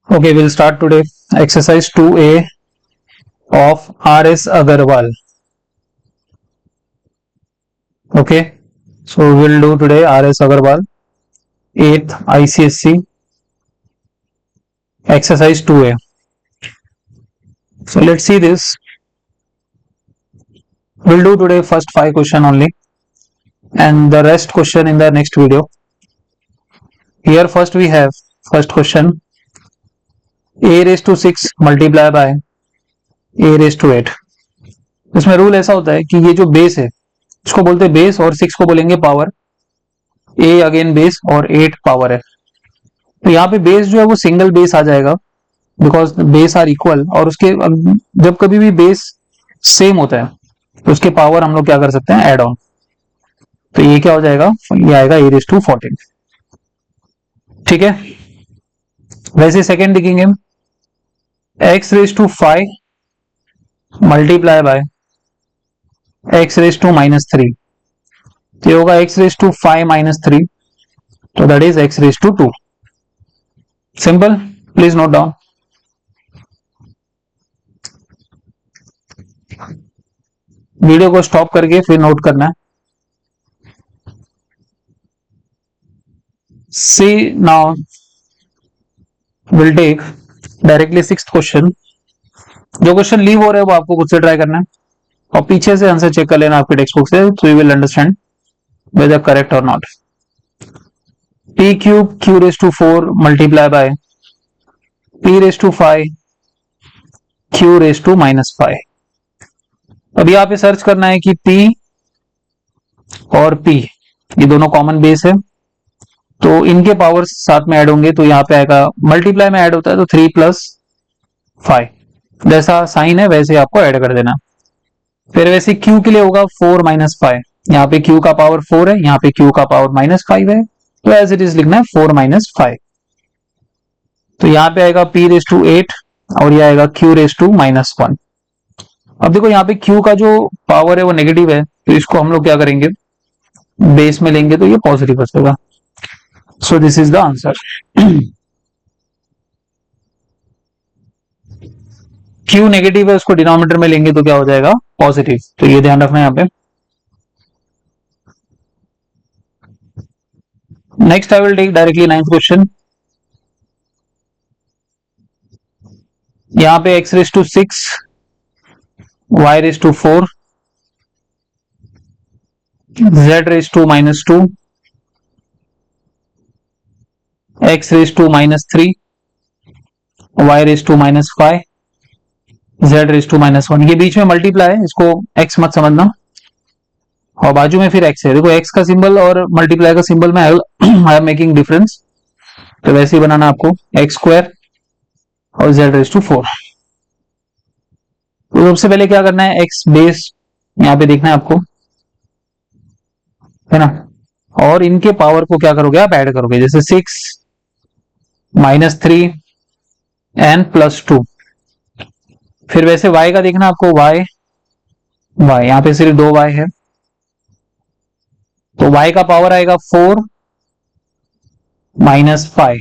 Okay, we'll start today. Exercise 2A of R.S. Agarwal. Okay, so we'll do today R.S. Agarwal, 8th ICSC, exercise 2A. So let's see this. We'll do today first 5 question only and the rest question in the next video. Here first we have first question, a raised to 6 multiply by a raised to 8. इसमें rule ऐसा होता है कि ये जो base है इसको बोलते हैं बेस और 6 को बोलेंगे पावर, a अगेन बेस और 8 पावर है. तो यहाँ पे बेस जो है वो सिंगल बेस आ जाएगा बिकॉज बेस आर इक्वल, और उसके जब कभी भी बेस सेम होता है तो उसके पावर हम लोग क्या कर सकते हैं, एड ऑन. तो ये क्या हो जाएगा, ये आएगा ए रेस टू 14. ठीक है. वैसे सेकेंड लिखेंगे x raise to 5 multiply by x raise to -3. तो ये होगा एक्स रेस टू 5 -3, तो that is x raise to 2. Simple. Please note down. Video को स्टॉप करके फिर नोट करना है. See now will take directly 6th question. जो क्वेश्चन लीव हो रहा है वो आपको खुद से ट्राई करना है और पीछे से आंसर चेक कर लेना आपके टेक्स्ट बुक से, so you will understand whether correct और not. p cube q raise to 4 multiply by p raise to 5 q raise to -5. अब यहाँ पे सर्च करना है कि p और p ये दोनों कॉमन बेस है, तो इनके पावर्स साथ में ऐड होंगे. तो यहाँ पे आएगा मल्टीप्लाई में ऐड होता है तो 3 + 5, जैसा साइन है वैसे आपको ऐड कर देना. फिर वैसे q के लिए होगा 4 - 5. यहाँ पे q का पावर 4 है, यहाँ पे q का पावर -5 है, तो एज इट इज लिखना है 4 - 5. तो यहाँ पे आएगा p रेस टू 8 और ये आएगा q रेस टू -1. अब देखो यहाँ पे q का जो पावर है वो नेगेटिव है, तो इसको हम लोग क्या करेंगे, बेस में लेंगे तो ये पॉजिटिव बचेगा. सो this is the answer. q negative है, उसको डिनोमिनेटर में लेंगे तो क्या हो जाएगा, पॉजिटिव. तो ये ध्यान रखना है यहाँ पे. Next I will take directly 9th question. यहाँ पे x raise to 6 y raise to 4 z raise to -2 x raise to -3 y raise to -5 z raise to -1. ये बीच में मल्टीप्लाई है, इसको x मत समझना, और बाजू में फिर x है. देखो x का सिंबल और मल्टीप्लाई का सिंबल में आई एम मेकिंग डिफरेंस, तो वैसे ही बनाना आपको x² और z रेस टू 4. तो सबसे पहले क्या करना है, x बेस यहाँ पे देखना है आपको, है ना, और इनके पावर को क्या करोगे, आप ऐड करोगे. जैसे 6 -3 एंड +2. फिर वैसे y का देखना आपको, y यहाँ पे सिर्फ 2 y है, तो y का पावर आएगा 4 -5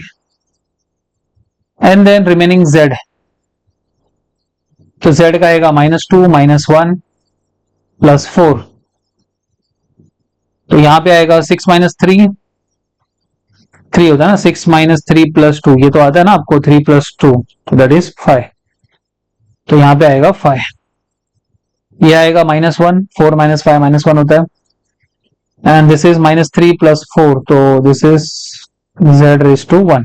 एंड देन रिमेनिंग z. तो z का आएगा -2 -1 +4. तो यहां पे आएगा 6 -3, 3 होता है ना, 6 -3 +2, ये तो आता है ना आपको 3 + 2, तो दैट इज 5. तो यहां पे आएगा 5. ये आएगा -1, 4 - 5 -1 होता है, एंड दिस इज -3 + 4, तो this is z raise to 1.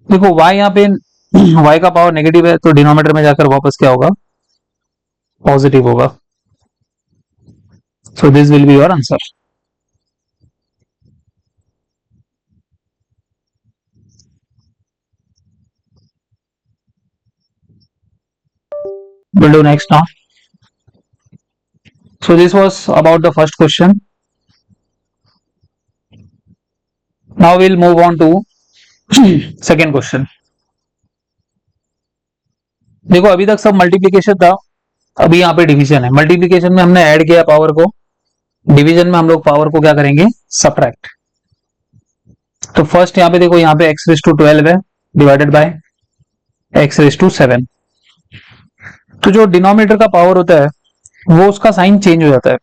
देखो y यहाँ पे y का पावर नेगेटिव है, तो डिनोमिनेटर में जाकर वापस क्या होगा, पॉजिटिव होगा. सो this will be your answer. We'll do next now. So this was about the first question. Now we'll move on to second question. देखो अभी तक सब मल्टीप्लिकेशन था, अभी यहाँ पे डिवीजन है. मल्टीप्लिकेशन में हमने ऐड किया पावर को, डिवीजन में हम लोग पावर को क्या करेंगे, सब्ट्रैक्ट. तो फर्स्ट यहाँ पे देखो, यहाँ पे x रेस टू 12 है divided by x raise to 7। तो जो डिनोमिनेटर का पावर होता है वो उसका साइन चेंज हो जाता है।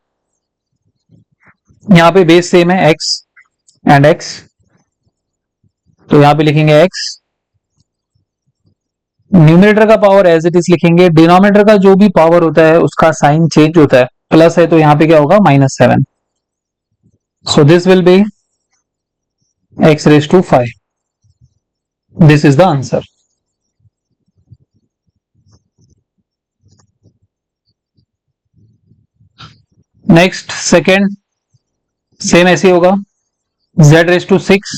यहाँ पे बेस सेम है x एंड x, तो यहाँ पे लिखेंगे x, न्यूमिनेटर का पावर एज इट इज लिखेंगे, डिनोमिनेटर का जो भी पावर होता है उसका साइन चेंज होता है, प्लस है तो यहाँ पे क्या होगा -7। So this will be x raise to 5। This is the answer. Next second, same ऐसे ही होगा, z raise to 6,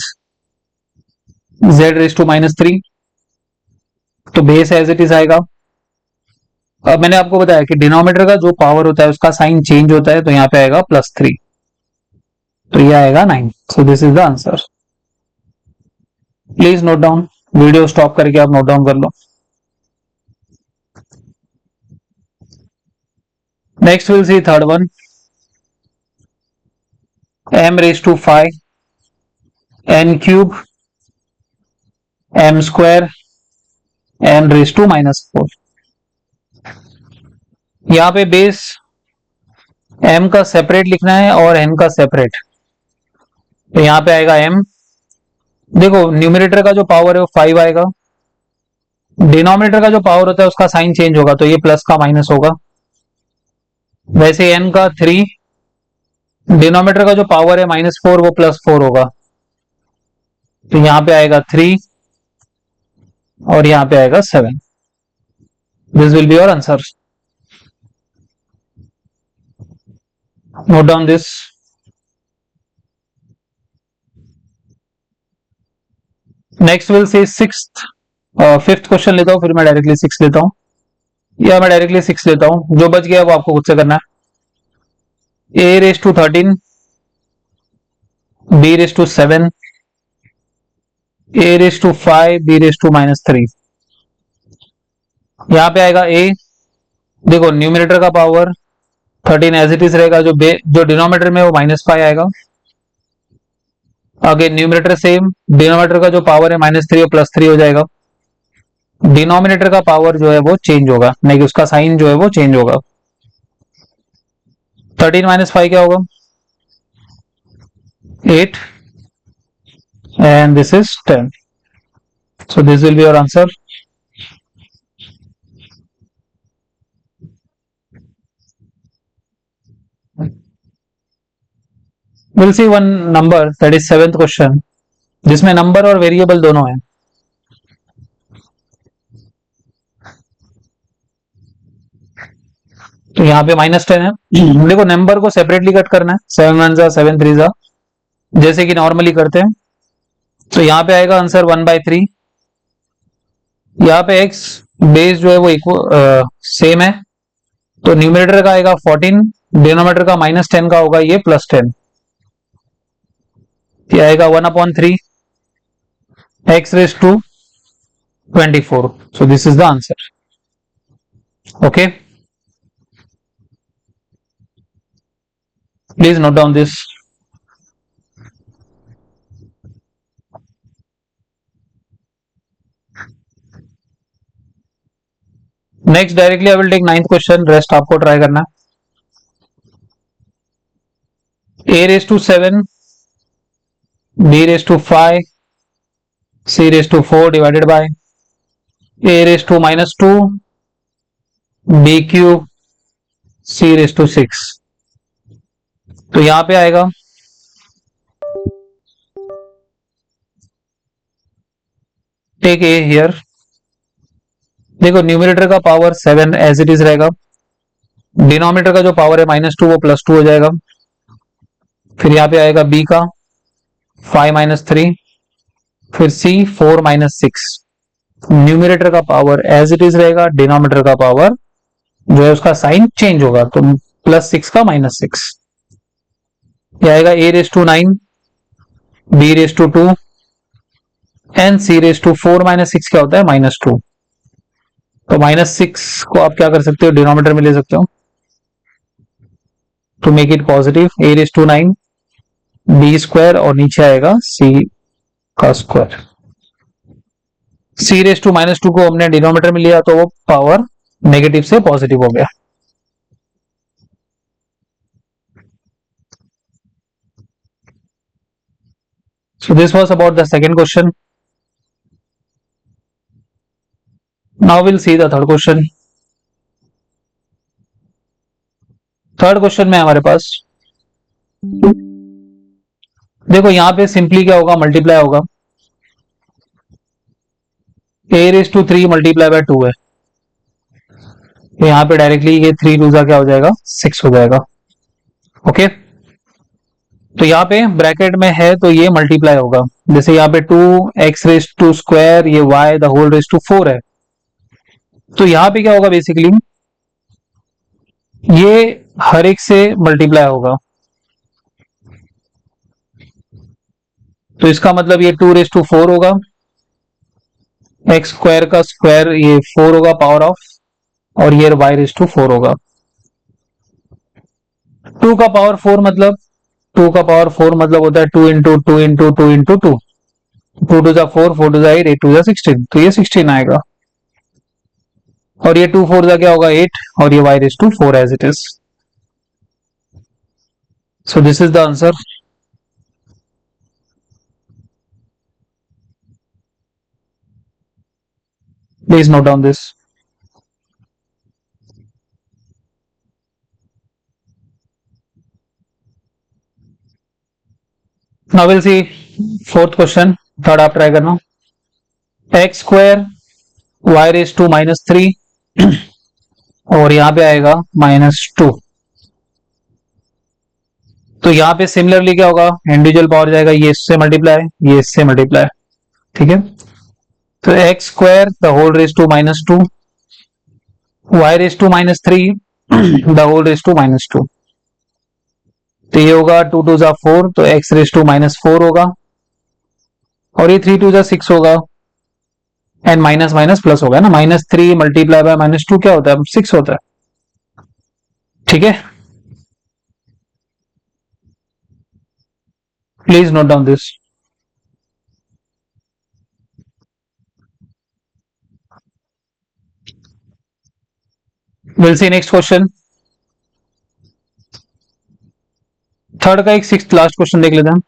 z raise to -3, तो बेस एज इट इज आएगा। अब मैंने आपको बताया कि डिनोमिनेटर का जो पावर होता है उसका साइन चेंज होता है, तो यहाँ पे आएगा +3, तो ये आएगा 9। So this is the answer. Please note down, video stop करके आप नोट डाउन कर लो। Next will see third one, m raise to 5 n cube m square n raise to -4। यहाँ पे बेस m का सेपरेट लिखना है और n का सेपरेट, तो यहाँ पे आएगा m। देखो न्यूमिनेटर का जो पावर है वो 5 आएगा, डिनोमिनेटर का जो पावर होता है उसका साइन चेंज होगा, तो ये प्लस का माइनस होगा। वैसे n का 3, डिनोमिनेटर का जो पावर है -4 वो +4 होगा, तो यहाँ पे आएगा 3 और यहाँ पे आएगा 7। This will be your answer. Note down this. Next will C sixth, fifth question लेता हूँ, फिर मैं डायरेक्टली 6 लेता हूँ, या मैं डायरेक्टली 6 लेता हूँ, जो बच गया वो आपको खुद से करना है। a raise to 13, b raise to 7, a raise to 5, b raise to -3। यहाँ पे आएगा a, देखो न्यूमिनेटर का पावर 13 एज इट इज रहेगा, जो डिनोमिनेटर में वो -5 आएगा। अगेन न्यूमिनेटर सेम, डिनोमिनेटर का जो पावर है -3 और +3 हो जाएगा। डिनोमिनेटर का पावर जो है वो चेंज होगा, नहीं कि उसका साइन जो है वो चेंज होगा। 13 -5 क्या होगा 8 and this is 10. So this will be your answer. We'll see one number, that is 7th question, जिसमें नंबर और वेरिएबल दोनों है। तो यहाँ पे -10 है। देखो नंबर को सेपरेटली कट करना है, 7 1 जा 7 3 जा, जैसे कि नॉर्मली करते हैं। तो यहाँ पे आएगा आंसर 1/3। यहाँ पे x बेस जो है वो सेम है, तो न्यूमिनेटर का आएगा 14, डिनोमिनेटर का -10 का होगा ये +10, ये आएगा 1/3 x raise to 24। So this is the answer. Okay, please note down this. Next directly I will take 9th question, rest आपको ट्राई करना। a raise to 7, b raise to 5, c raise to 4 divided by a raise to -2, b cube, c raise to 6। तो यहां पे आएगा take a here. देखो numerator का power 7 as it is रहेगा, denominator का जो पावर है -2 वो +2 हो जाएगा। फिर यहाँ पे आएगा b का 5 - 3, फिर c 4 - 6। न्यूमिनेटर का पावर एज इट इज रहेगा, डिनोमिनेटर का पावर जो है उसका साइन चेंज होगा, तो +6 का -6। ये आएगा a raise to 9, b raise to 2 and c raise to 4 - 6 क्या होता है -2। तो -6 को आप क्या कर सकते हो, डिनोमिनेटर में ले सकते हो to make it positive. a raise to 9, b square और नीचे आएगा c का square. C raise to minus two को हमने डिनोमिनेटर में लिया तो वो पावर नेगेटिव से पॉजिटिव हो गया। So this was about the second question. Now we'll see the third question. Third question में हमारे पास देखो यहां पे सिंपली क्या होगा, मल्टीप्लाई होगा। ए रेस टू 3 मल्टीप्लाई बाय 2 है, तो यहाँ पे डायरेक्टली ये 3 टू क्या हो जाएगा, 6 हो जाएगा। ओके, तो यहाँ पे ब्रैकेट में है तो ये मल्टीप्लाई होगा। जैसे यहाँ पे 2x रेस टू स्क्वायर, ये y the whole raise to 4 है, तो यहाँ पे क्या होगा बेसिकली, ये हर एक से मल्टीप्लाई होगा। तो इसका मतलब ये 2 रेस टू 4 होगा, एक्स स्क्वायर का स्क्वायर ये 4 होगा पावर ऑफ, और ये y रेस टू 4 होगा। 2 का पावर 4 मतलब 2 का पावर 4 मतलब होता है 2 इंटू 2 इंटू 2 इंटू 2, 2 टू जा 4, 4 टू जा 8, 8 टू जा 16, तो ये 16 आएगा। और ये 2 4 जा क्या होगा 8, और ये y raise to 4 as it is. So this is the answer. Please note down this. Now will see fourth question, third आप ट्राई करना। X square y raise to minus 3 और यहां पे आएगा -2। तो यहां पे सिमिलरली क्या होगा, इंडिविजुअल पावर जाएगा, ये इससे मल्टीप्लाई, ये इससे मल्टीप्लाई, ठीक है। तो x square the whole raise to -2, y raise to -3 the whole raise to -2, तो ये होगा 2 टू जा 4, तो x रेस टू -4 होगा, और ये 3 टू जा 6 होगा, एंड माइनस माइनस प्लस होगा ना, -3 मल्टीप्लाई बाय -2 क्या होता है, 6 होता है, ठीक है। Please note down this. Will see next question. Third का एक सिक्स्थ लास्ट क्वेश्चन देख लेते हैं।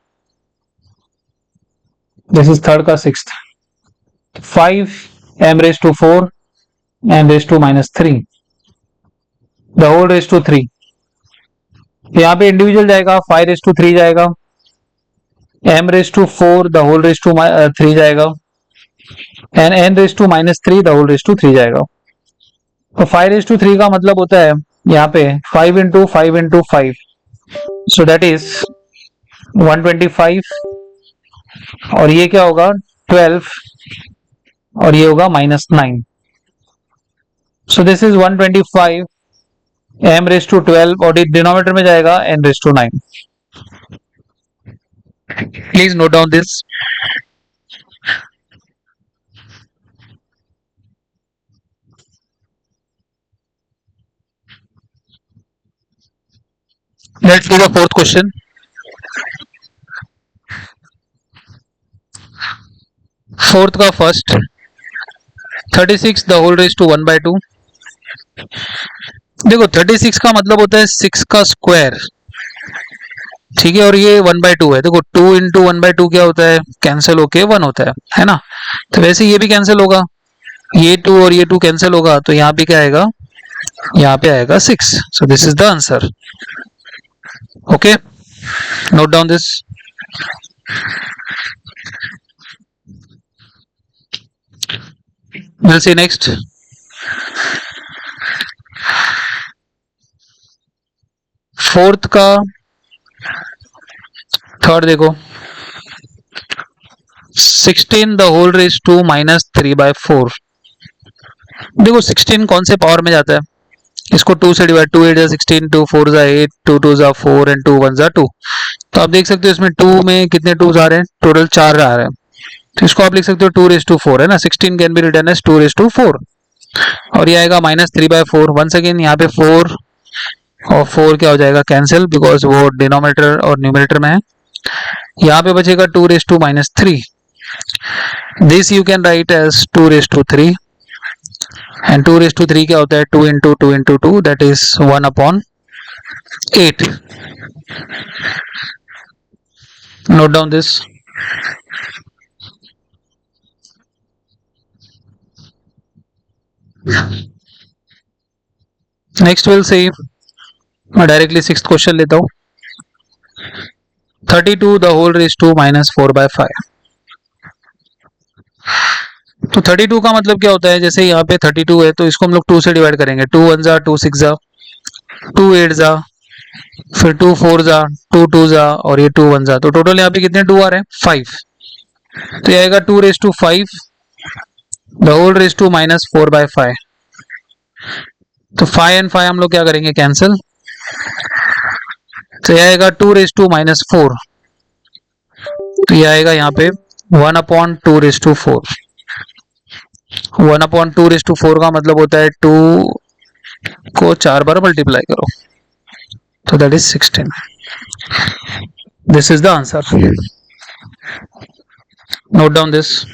दिस इज थर्ड का sixth. 5 m raise to 4 m raise to -3 the whole raise to 3। यहाँ पे इंडिविजुअल जाएगा, 5 रेस टू 3 जाएगा, m raise to 4 the whole raise to 3 जाएगा, and n raise to -3 the whole raise to 3 जाएगा। तो 5 race to 3 का मतलब होता है यहाँ पे 5 into 5 into 5, so that is 125, और ये क्या होगा 12, और ये होगा -9। So this is 125 m raise to 12, और डिनोमिनेटर में जाएगा n raise to 9। Please note down this. Let's see the fourth question. Fourth का first 36 the whole raise to 1/2। देखो 36 का मतलब होता है 6 का स्क्वायर, ठीक है, और ये 1/2 है। देखो 2 इंटू 1/2 क्या होता है, कैंसिल होके 1 होता है ना। तो वैसे ये भी कैंसिल होगा, ये 2 और ये 2 कैंसिल होगा, तो यहाँ पे क्या आएगा, यहाँ पे आएगा 6। सो this is the answer. Okay, note down this. Will see next. Fourth का थर्ड देखो, 16 द होल रेस टू -3/4। देखो 16 कौन से पावर में जाता है, इसको 2 से डिवाइड, 2 8 जा 16, 2 4 जा 8, 2 2 जा 4 एंड 2 1 जा 2। तो आप देख सकते हो इसमें 2 में कितने 2 आ रहे हैं, टोटल 4 आ रहे हैं। तो इसको आप लिख सकते हो 2 रेस टू 4 है ना, 16 can be written as 2 raise to 4, और ये आएगा -3/4। वंस अगेन यहाँ पे 4 और 4 क्या हो जाएगा, कैंसिल, बिकॉज वो डिनोमिनेटर और न्यूमरेटर में है। यहाँ पे बचेगा 2 raise to -3, this you can write as 2 raised to 3, and 2 raised to 3 क्या होता है, 2 into 2 into 2, that is 1/8. Note down this. Next will सी, मैं डायरेक्टली 6th क्वेश्चन लेता हूं. 32 द होल रेज टू -4/5. तो 32 का मतलब क्या होता है, जैसे यहाँ पे 32 है तो इसको हम लोग 2 से डिवाइड करेंगे. 2 1 जा, 2 6 जा, 2 8 जा, फिर 2 4 जा, 2 2 जा, और ये 2 1 जा. तो टोटल यहाँ पे कितने 2 आ रहे हैं, 5. तो ये आएगा 2 raised to 5 the whole raise to -4/5. तो 5 and 5 हम लोग क्या करेंगे, कैंसिल. तो ये आएगा 2 raised to -4. तो ये आएगा यहाँ पे 1/2 raised to 4. 1/2 raised to 4 का मतलब होता है 2 को 4 बार मल्टीप्लाई करो, तो that is 16. This is the answer. Note down this.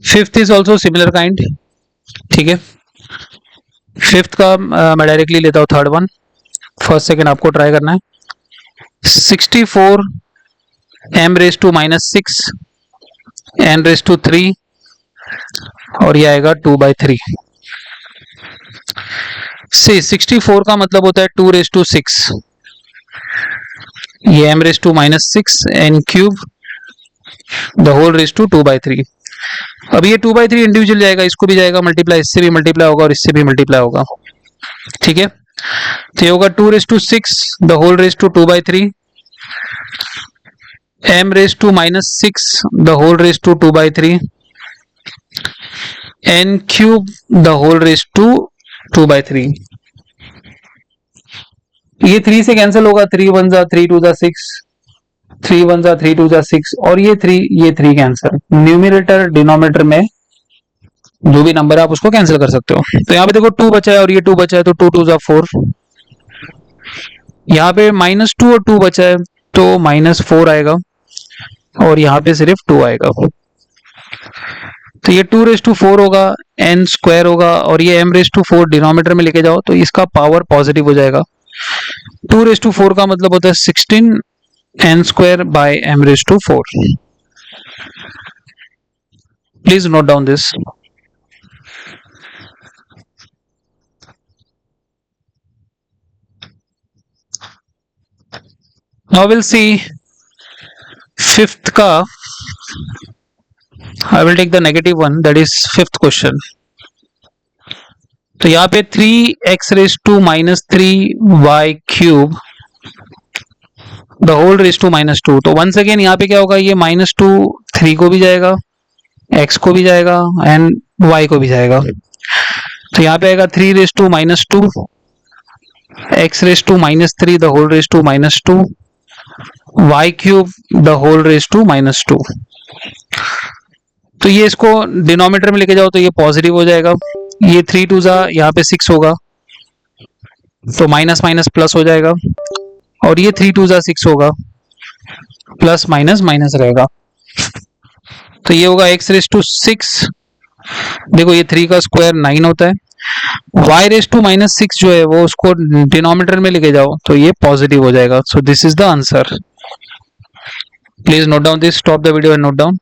Fifth is also similar kind. ठीक है, फिफ्थ का मैं डायरेक्टली लेता हूँ थर्ड वन. फर्स्ट सेकेंड आपको ट्राई करना है. 64 m⁻⁻6 n⁻3, और ये आएगा 2/3. से 64 का मतलब होता है 2 raised to 6, ये m⁻⁻6 n³ the whole raise to 2/3. अब ये 2/3 इंडिविजुअल जाएगा, इसको भी जाएगा मल्टीप्लाई, इससे भी मल्टीप्लाई होगा और इससे भी मल्टीप्लाई होगा. ठीक है, तो ये होगा 2 raised to 6 the whole raise to 2/3, m⁻⁻6 the whole raise to 2/3, n³ the whole raise to 2/3. ये 3 से कैंसिल होगा, 3 1 जा, 3 2 जा 6, 3 1 जा, 3 2 जा 6, और ये 3 कैंसिल. न्यूमिनेटर डिनोमिनेटर में जो भी नंबर है आप उसको कैंसिल कर सकते हो. तो यहाँ पे देखो 2 बचा है और ये 2 बचा है, तो 2 2 जा 4. यहाँ पे -2 और 2 बचा है तो -4 आएगा, और यहाँ पे सिर्फ 2 आएगा. तो ये 2 raised to 4 होगा, n² होगा, और ये m raised to 4 डिनोमिनेटर में लेके जाओ तो इसका पावर पॉजिटिव हो जाएगा. 2 raised to 4 का मतलब होता है 16 n² by m raised to 4. Please note down this. Now will C fifth का. I will take the negative one, that is fifth question. तो यहाँ पे 3x⁻³ the whole raise to -2. तो वंस अगेन यहाँ पे क्या होगा, ये -2 3 को भी जाएगा, x को भी जाएगा, एंड y को भी जाएगा. तो यहाँ पे आएगा 3 raised to -2, x⁻³ the whole raise to -2, y³ the whole raise to -2. तो ये इसको डिनोमिनेटर में लेके जाओ तो ये पॉजिटिव हो जाएगा. ये 3 2 जा, यहाँ पे 6 होगा तो माइनस माइनस प्लस हो जाएगा, और ये 3 2 जा 6 होगा, प्लस माइनस माइनस रहेगा. तो ये होगा x⁻⁶. देखो ये 3 का स्क्वायर 9 होता है. y⁻⁻6 जो है वो उसको डिनोमिनेटर में लेके जाओ तो ये पॉजिटिव हो जाएगा. सो this is the answer. Please note down this. Stop the video and note down.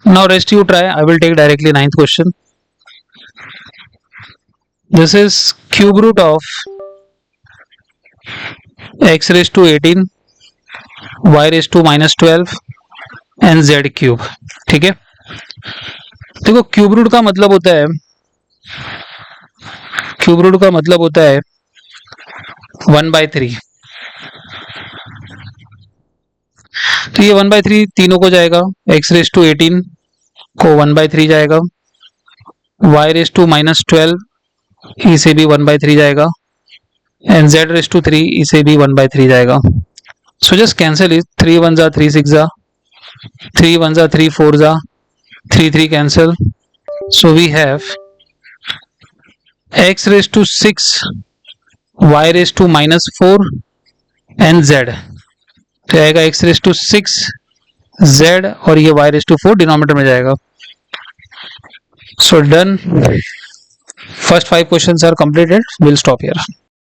Now rest you try. I will take directly 9th question. This is cube root of x⁻18, y⁻−12 and z³. ठीक है, देखो cube root का मतलब होता है, cube root का मतलब होता है 1/3. तो ये 1/3 तीनों को जाएगा, x⁻18 को 1/3 जाएगा, y रेस टू -12 इसे भी 1/3 जाएगा, एंड z रेस टू 3 इसे भी 1/3 जाएगा. So just cancel it. 3 1s are 3 6s are 3 1s are 3 4s are 3 3 cancel. So we have x raised to 6, y raised to -4 and z. तो आएगा x raised to 6 z और ये y raised to 4 denominator में जाएगा. So done. First 5 questions are completed. We'll stop here.